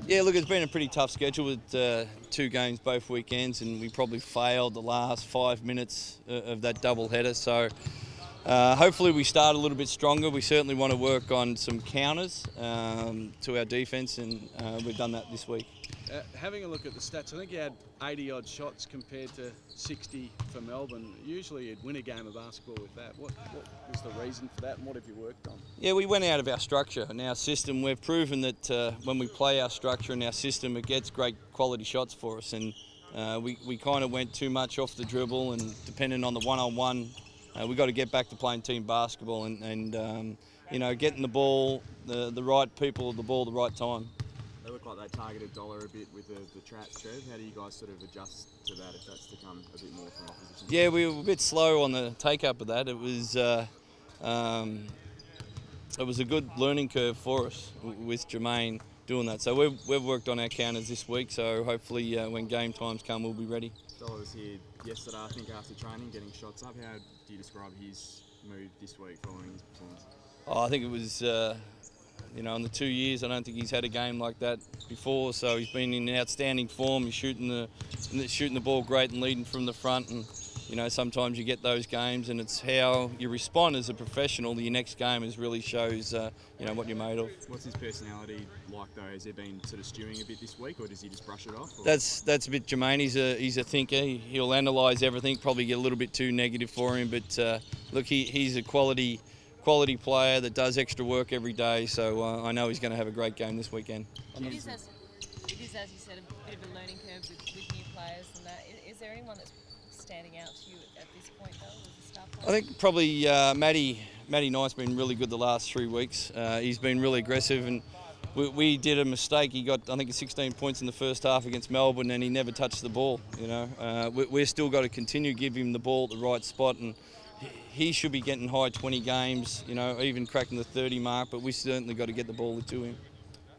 Yeah, look, it's been a pretty tough schedule with 2 games both weekends, and we probably failed the last 5 minutes of that double header. So hopefully we start a little bit stronger. We certainly want to work on some counters to our defence, and we've done that this week. Having a look at the stats, I think you had 80-odd shots compared to 60 for Melbourne. Usually you'd win a game of basketball with that. What was the reason for that, and what have you worked on? Yeah, we went out of our structure and our system. We've proven that when we play our structure and our system, it gets great quality shots for us. And we kind of went too much off the dribble, and depending on the one-on-one, we've got to get back to playing team basketball and getting the ball, the right people, the ball at the right time. They look like they targeted Dollar a bit with the traps, Trev. How do you guys sort of adjust to that if that's to come a bit more from opposition? Yeah, we were a bit slow on the take-up of that. It was a good learning curve for us with Jermaine doing that. So we've worked on our counters this week, so hopefully when game times come, we'll be ready. Dollar was here yesterday, I think, after training, getting shots up. How do you describe his mood this week following his performance? I think it was... in the 2 years, I don't think he's had a game like that before. So he's been in outstanding form. He's shooting the ball great and leading from the front. And sometimes you get those games, and it's how you respond as a professional. Your next game really shows what you're made of. What's his personality like though? Has there been sort of stewing a bit this week, or does he just brush it off? Or? That's a bit Jermaine. He's a thinker. He'll analyse everything. Probably get a little bit too negative for him, but look, he's a quality player that does extra work every day, so I know he's going to have a great game this weekend. It is, as you said, a bit of a learning curve with new players and that. Is there anyone that's standing out to you at this point, though, as a star player? I think probably Matty Knight's been really good the last 3 weeks. He's been really aggressive, and we did a mistake. He got, I think, 16 points in the first half against Melbourne, and he never touched the ball. We've still got to continue to give him the ball at the right spot, and he should be getting high 20 games, even cracking the 30 mark, but we certainly got to get the ball to him.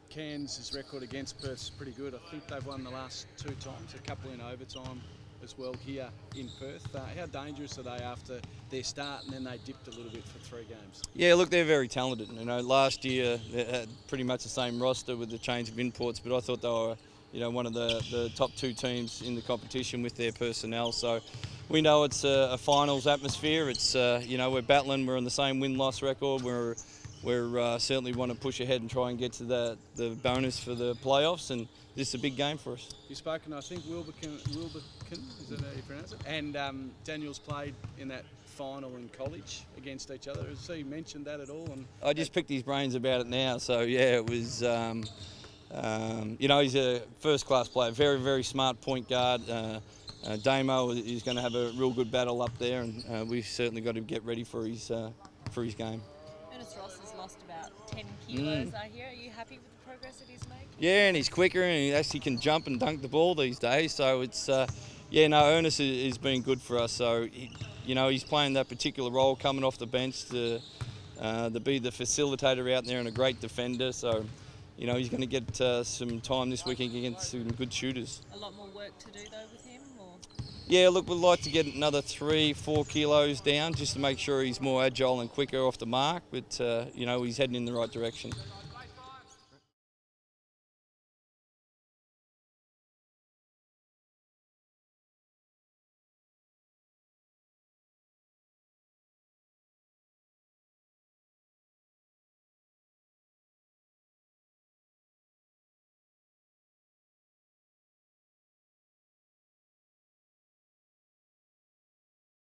Cairns' record against Perth's pretty good. I think they've won the last 2 times, a couple in overtime as well here in Perth. How dangerous are they after their start, and then they dipped a little bit for 3 games? Yeah, look, they're very talented. Last year they had pretty much the same roster with the change of imports, but I thought they were one of the top 2 teams in the competition with their personnel. So we know it's a finals atmosphere. It's we're battling. We're on the same win-loss record. We're certainly want to push ahead and try and get to the bonus for the playoffs, and this is a big game for us. You've spoken, I think, Wilbekin, is that how you pronounce it? And Daniel's played in that final in college against each other. Has he mentioned that at all? I just picked his brains about it now. So yeah, it was. He's a first-class player, very, very smart point guard. Damo is going to have a real good battle up there, and we've certainly got to get ready for his game. Ernest Ross has lost about 10 kilos, I hear. Are you happy with the progress that he's made? Yeah, and he's quicker, and he actually can jump and dunk the ball these days. So it's, Ernest is been good for us. So, he's playing that particular role, coming off the bench to be the facilitator out there and a great defender. So, he's going to get some time this weekend against some good shooters. A lot more work to do, though, with him? Or? Yeah, look, we'd like to get another 3-4 kilos down just to make sure he's more agile and quicker off the mark. But, he's heading in the right direction.